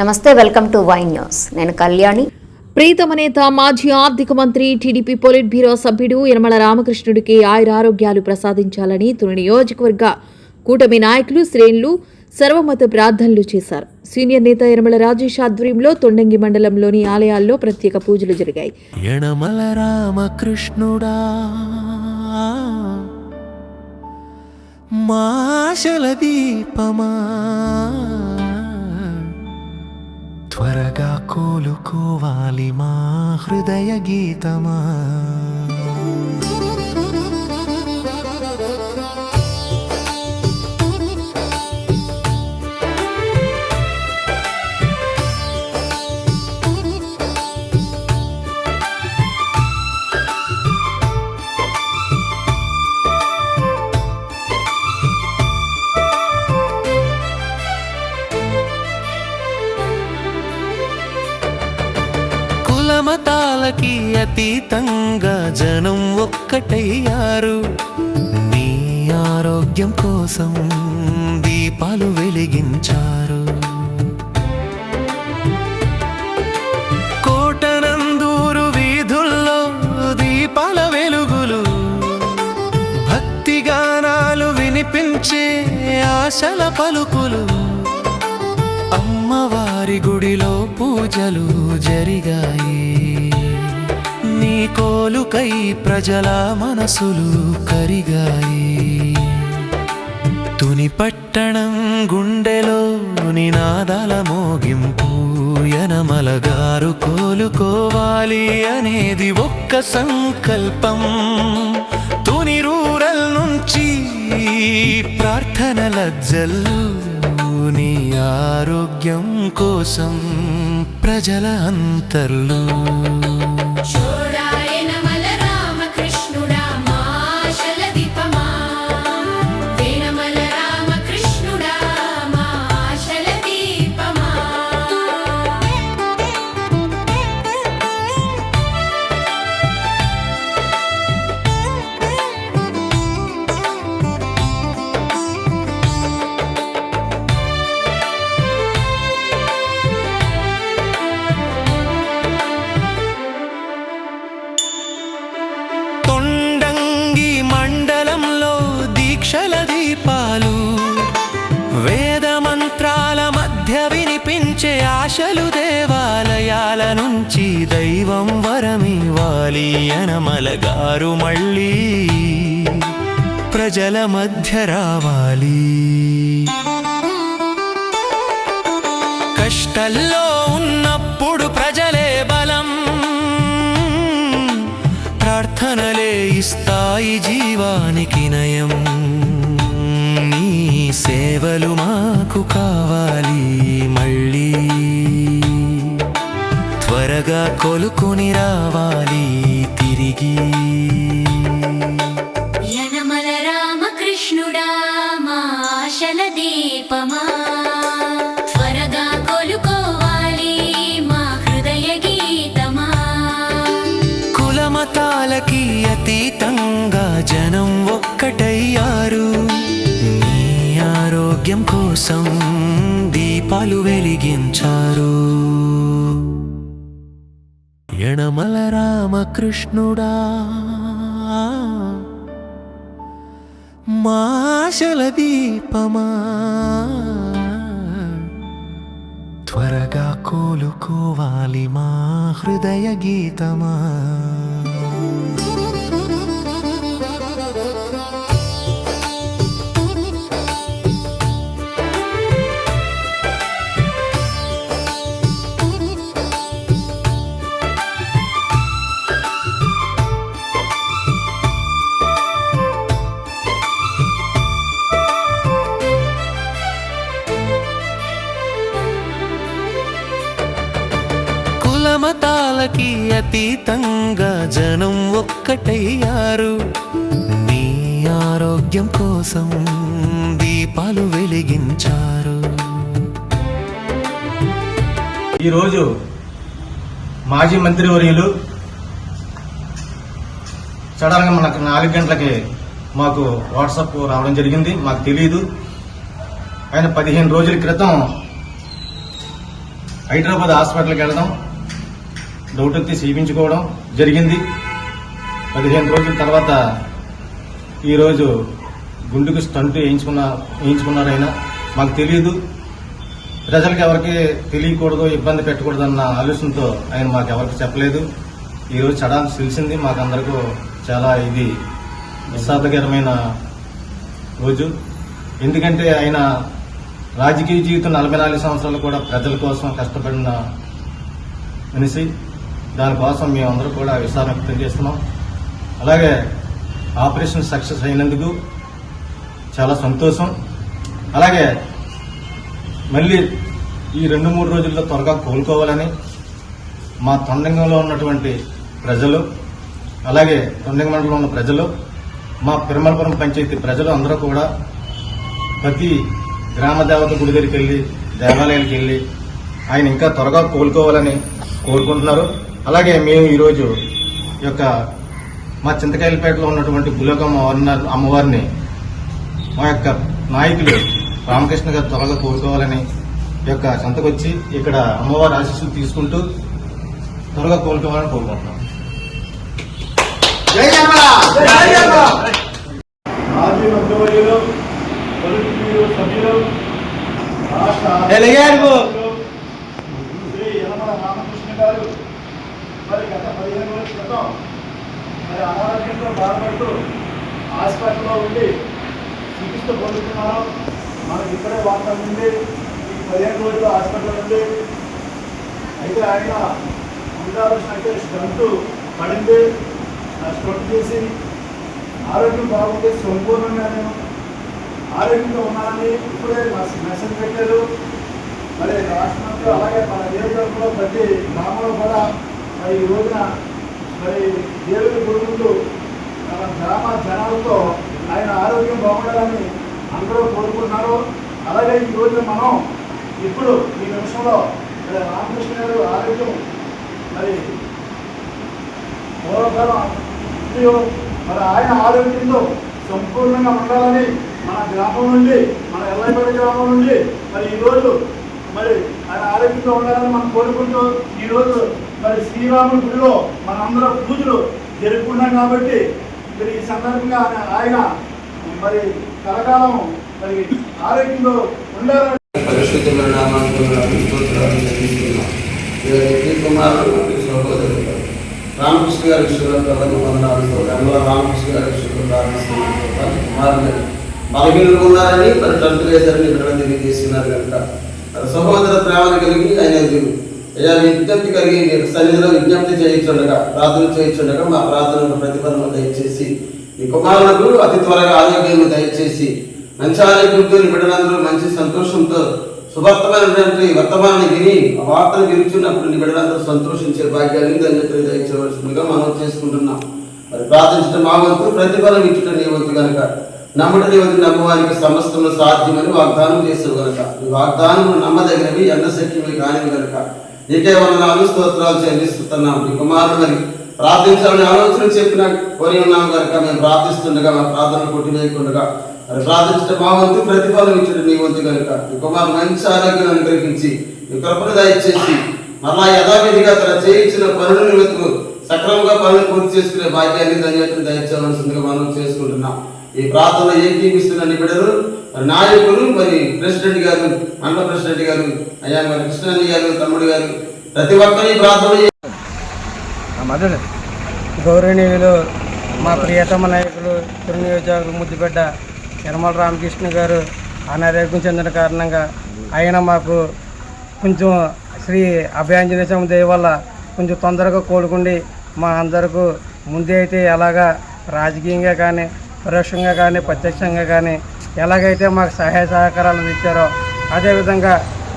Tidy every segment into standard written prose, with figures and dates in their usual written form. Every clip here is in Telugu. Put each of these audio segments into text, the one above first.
నమస్తే, వెల్కమ్ టు వైన్ న్యూస్. నేను కళ్యాణి. ప్రీతమ నేత మాజీ ఆర్థిక మంత్రి టీడీపీ పొలిట్ బ్యూరో సభ్యుడు యనమల రామకృష్ణుడికి ఆయురారోగ్యాలు ప్రసాదించాలని తుని నియోజకవర్గ కూటమి నాయకులు శ్రేణులు సర్వమత ప్రార్థనలు చేశారు. సీనియర్ నేత యనమల రాజేష్ ఆధ్వర్యంలో తొండంగి మండలంలోని ఆలయాల్లో ప్రత్యేక పూజలు జరిగాయి. యనమల రామకృష్ణుడా మాశల దీపమా, త్వరగా కోలుకోవాలి మా హృదయ గీతమా. మతాలకి అతీతంగా జనం ఒక్కటయ్యారు. నీ ఆరోగ్యం కోసం దీపాలు వెలిగించారు. కోటనందూరు వీధుల్లో దీపాల వెలుగులు, భక్తి గానాలు వినిపించే ఆశల పలుకులు. అమ్మవారి గుడిలో పూజలు జరిగాయి. నీ కోలుకై ప్రజల మనసులు కరిగాయి. తుని పట్టణం గుండెలో నినాదాల మోగింపు. యనమల గారు కోలుకోవాలి అనేది ఒక్క సంకల్పం. తుని రూరల్ నుంచి ప్రార్థనల జల్లు. నీ ఆరోగ్యం కోసం ప్రజల అంతర్లు. దీక్షల దీపాలు, వేద మంత్రాల మధ్య వినిపించే ఆశలు. దేవాలయాల నుంచి దైవం వరమివ్వాలి. యనమల గారు మళ్ళీ ప్రజల మధ్య రావాలి. కష్టల్లో ఉన్నప్పుడు ప్రజలే బలం, ప్రార్థనలే ఇస్తాయి జీవానికి నయం. నీ సేవలు మాకు కావాలి మళ్ళీ, త్వరగా కొలుకొని రావాలి తిరిగి. యనమల రామకృష్ణుడా మా ఆశల దీపమా, త్వరగా కొలుకోవాలి మా హృదయ గీతమా. కులమతాలకి అతీతంగా జనం ఒక్కటయ్యారు. నీ ఆరోగ్యం కోసం దీపాలు వెలిగించారు. యనమల రామకృష్ణుడా మాశల దీపమా, త్వరగా కోలుకోవాలి మా హృదయ గీతమా. మతాలకి అతీతంగా జనం ఒక్కటయ్యారు. నీ ఆరోగ్యం కోసం దీపాలు వెలిగించారు. ఈరోజు మాజీ మంత్రివర్యులు సడన్గా మనకు 4 గంటలకి మాకు వాట్సాప్ రావడం జరిగింది. మాకు తెలియదు. ఆయన 15 రోజుల క్రితం హైదరాబాద్ హాస్పిటల్కి వెళ్ళడం, డౌట్ వచ్చి చూపించుకోవడం జరిగింది. 15 రోజుల తర్వాత ఈరోజు గుండెకు స్టంట్ వేయించుకున్నారు. ఆయన మాకు తెలియదు, ప్రజలకు ఎవరికి తెలియకూడదు, ఇబ్బంది పెట్టకూడదన్న ఆలోచనతో ఆయన మాకు ఎవరికి చెప్పలేదు. ఈరోజు సడన్ తెలిసింది. మాకందరికీ చాలా ఇది విషాదకరమైన రోజు. ఎందుకంటే ఆయన రాజకీయ జీవితం 44 సంవత్సరాలు కూడా ప్రజల కోసం కష్టపడిన మనిషి. దానికోసం మేమందరూ కూడా విషాదం వ్యక్తం చేస్తున్నాం. అలాగే ఆపరేషన్ సక్సెస్ అయినందుకు చాలా సంతోషం. అలాగే మళ్ళీ ఈ 2-3 రోజుల్లో త్వరగా కోలుకోవాలని మా తొండంగంలో ఉన్నటువంటి ప్రజలు, అలాగే తొండంగ మండలంలో ఉన్న ప్రజలు, మా పిరమలపురం పంచాయతీ ప్రజలు అందరూ కూడా ప్రతి గ్రామ దేవత గుడి దగ్గరికి వెళ్ళి, దేవాలయాలకు వెళ్ళి ఆయన ఇంకా త్వరగా కోలుకోవాలని కోరుకుంటున్నారు. అలాగే మేము ఈరోజు యొక్క మా చింతకాయలపేటలో ఉన్నటువంటి భూలోకమ్మ అమ్మవారిని మా యొక్క నాయకులు రామకృష్ణ గారు త్వరగా కోరుకోవాలని యొక్క సంతకొచ్చి ఇక్కడ అమ్మవారి ఆశీస్సులు తీసుకుంటూ త్వరగా కోలుకోవాలని కోరుకుంటున్నాం. మాజీ మంత్రివర్యులు, పొలిట్ బ్యూరో సభ్యులు, రాష్ట్ర శ్రీ యనమల రామకృష్ణ గారు మరి గత 15 రోజుల క్రితం మరి అనారోగ్యంతో బాధపడుతూ హాస్పిటల్లో ఉండి చికిత్స పొందుతున్నారు. మనకి ఇక్కడే వార్త ఉంది. ఈ 15 రోజులు హాస్పిటల్ ఉంది. అయితే ఆయన అమితాభాష్ అంటే స్టంట్ పడింది. స్టంట్ చేసి ఆరోగ్యం బాగుంది, సంపూర్ణంగా నేను ఆరోగ్యంగా ఉన్నానని ఇప్పుడే మెసేజ్ పెట్టారు. మరి రాష్ట్రంలో అలాగే మన నియోజకవర్గంలో ప్రతి గ్రామంలో కూడా మరి ఈ రోజున మరి దేవుని గురువులు మన గ్రామ జనాలతో ఆయన ఆరోగ్యం బాగుండాలని అందరూ కోరుకుంటున్నారు. అలాగే ఈ రోజున మనం ఇప్పుడు ఈ నిమిషంలో మరి రామకృష్ణ గారు ఆరోగ్యం మరి పూర్వకాలం మరి ఆయన ఆరోగ్యంతో సంపూర్ణంగా ఉండాలని మన గ్రామం నుండి, మన ఎల్లైపేట గ్రామం నుండి మరి ఈరోజు మరి ఆయన ఆరోగ్యంగా ఉండాలని మనం కోరుకుంటూ ఈరోజు మరి శ్రీరాముడి గుడిలో మనందరం పూజలు జరుపుకున్నాం. కాబట్టి మరి ఈ సందర్భంగా ఆయన మరి కలకాలం మరి ఆరోగ్యంలో ఉండాలని పరిశుద్ధమైన నామానికి కుమారుడు సహోదరుడు రామకృష్ణ గారి విషయంలో వందనాలతో రంగుల రామకృష్ణ గారి విషయంలో ప్రారంభిస్తున్నారు. కుమారుడు బలహీనలు ఉన్నారని మరి టంటు వేశారని ఇక్కడ తెలియజేస్తున్నారు కనుక సహోదర ప్రేమను కలిగి ఆయన విజ్ఞప్తి కలిగి సన్నిధిలో విజ్ఞప్తి చేయించుండగా, ప్రార్థన చేయించుండగా మా ప్రార్థనకు ప్రతిఫలం దయచేసి ఈ కుమారులకు అతి త్వరగా ఆరోగ్యాన్ని దయచేసి మంచి ఆరోగ్యంతో బిడ్డలందరూ మంచి సంతోషంతో శుభార్తమైనటువంటి వర్తమానాన్ని విని ఆ వార్తను విరుచున్నప్పుడు నీ బిడ్డలందరూ సంతోషించే భాగ్యాన్ని ధన్యతలు దయచేయవలసిందిగా మనం చేసుకుంటున్నాం. మరి ప్రార్థించడం మా వంతు, ప్రతిఫలం ఇచ్చడం నీ వంతు కనుక నమ్మటం నీ వంతు నమ్మవారికి సమస్తంలో సాధ్యమని వాగ్దానం చేసావు కనుక ఈ వాగ్దానం నమ్మదగినవి, ఎండశక్తివి కానివి కనుక నీకే వందనాలు స్తోత్రాలు చెల్లిస్తున్నాం. ఈ కుమారుడు మరి ప్రార్థించాలని ఆలోచన చెప్పిన కోరి ఉన్నాం కనుక మేము ప్రార్థిస్తుండగా మా ప్రార్థనలు కొట్టివేయకుండా మరి ప్రార్థించడం మా వంతు, ప్రతిఫలం ఇచ్చడం నీ వంతు కనుక ఈ కుమారుడు మంచి ఆరోగ్యం అనుగ్రహించి ఈ కృపను దయచేసి మరలా యథావిధిగా తన చేయించిన పనుల నిమిత్తము సక్రమంగా పనులు పూర్తి చేసుకునే భాగ్యాన్ని ధన్యతను దయచేయవలసిందిగా మనం చేసుకుంటున్నాం. ఈ ప్రార్థనలో ఏకీపిస్తున్న బిడ్డలు మరి నాయకులు, మరి ప్రెసిడెంట్ గారు, మండల ప్రెసిడెంట్ గారు, అయ్యా మరి కృష్ణాని గారు, తమ్ముడు గారు, ప్రతి ఒక్కరి ప్రార్థన గౌరవనీయులు మా ప్రియతమ నాయకులు నియోజకవర్గ ముద్దుబిడ్డ యనమల రామకృష్ణ గారు అనారోగ్యం చెందిన కారణంగా ఆయన మాకు కొంచెం శ్రీ అభయాంజనేయ స్వామి దయ వల్ల కొంచెం తొందరగా కోలుకుండి మా అందరికీ ముందే అయితే ఎలాగా రాజకీయంగా కానీ, పరోక్షంగా కానీ, ప్రత్యక్షంగా కానీ ఎలాగైతే మాకు సహాయ సహకారాలు ఇచ్చారో అదేవిధంగా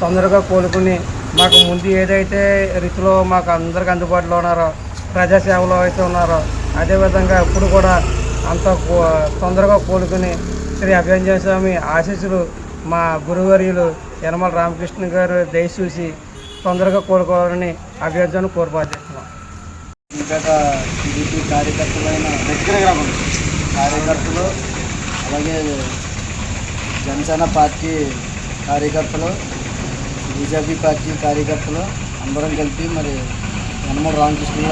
తొందరగా కోలుకుని మాకు ముందు ఏదైతే రీతిలో మాకు అందరికీ అందుబాటులో ఉన్నారో, ప్రజాసేవలో అయితే ఉన్నారో అదేవిధంగా ఇప్పుడు కూడా అంత తొందరగా కోలుకుని శ్రీ అభయాంజనేయ స్వామి ఆశీస్సులు మా గురువర్యులు యనమల రామకృష్ణ గారు దయచూసి తొందరగా కోలుకోవాలని అభ్యర్థులను కోరుపాటిస్తున్నాం. టీడీపీ కార్యకర్తలైన కార్యకర్తలు అలాగే జనసేన పార్టీ కార్యకర్తలు బీజేపీ పార్టీ కార్యకర్తలు అందరం కలిపి మరి యనమల రామకృష్ణ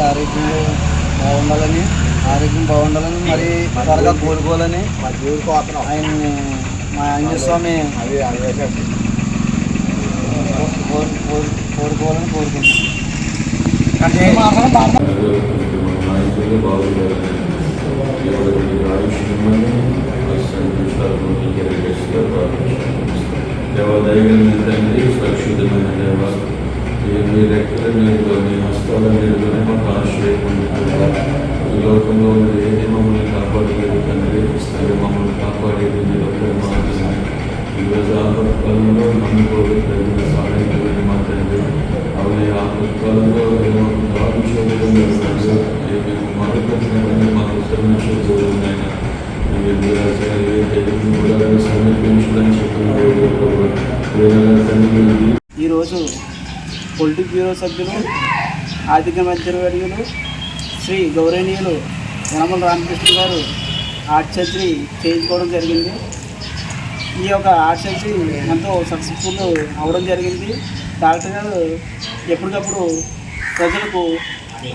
ఆరోగ్యం బాగుండాలని మరి త్వరగా కోలుకోవాలని ఆయన్ని మా ఆంజనేయ స్వామి కోరుకోవాలని దేవాదయమైన తండ్రి సురక్షితమైన దేవ మీరు ఎక్కడ మీరు మీ హస్తాల మీరుగానే మాకు ఆశ్రయపడుతున్నారు. ఈ లోకంలో మీరు ఏది మమ్మల్ని కాపాడలేదు తండ్రి, సరే మమ్మల్ని కాపాడేది మీరు ఒక్కరు మాత్రమే. ఈరోజు ఆపత్కాలంలో నమ్ముకోడు ప్రజల సహాయం చేయండి మా తండ్రి. అవునే ఆపత్కాలంలో మాకు దారుణం మేము మొదలుపెట్టినటువంటి మాకు శ్రమించబోతున్నాయి. ఈరోజు పొలిటిక్ బ్యూరో సభ్యులు ఆర్థిక మంత్రివర్యులు శ్రీ గౌరవనీయులు యనమల రామకృష్ణ గారు ఆర్ట్ సర్జరీ చేయించుకోవడం జరిగింది. ఈ యొక్క ఆర్ట్ సర్జరీ ఎంతో సక్సెస్ఫుల్ అవ్వడం జరిగింది. డాక్టర్ గారు ఎప్పటికప్పుడు ప్రజలకు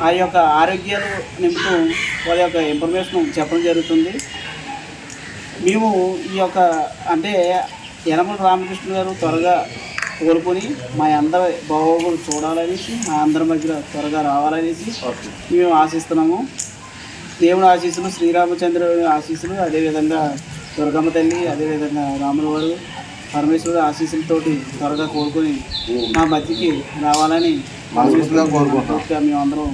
ఆ యొక్క ఆరోగ్యాలు నిమిత్తం వాళ్ళ యొక్క ఇన్ఫర్మేషన్ చెప్పడం జరుగుతుంది. మేము ఈ యొక్క అంటే యనమల రామకృష్ణ గారు త్వరగా కోలుకొని మా అందరి బాగోగులు చూడాలనేసి మా అందరి మధ్యలో త్వరగా రావాలనేసి మేము ఆశిస్తున్నాము. దేవుని ఆశీస్సులు, శ్రీరామచంద్రుడి ఆశీస్సులు, అదేవిధంగా దుర్గమ్మ తల్లి, అదేవిధంగా రాముల వారు పరమేశ్వరుడు ఆశీస్సులతోటి త్వరగా కోలుకొని మా మధ్యకి రావాలని మేము అందరం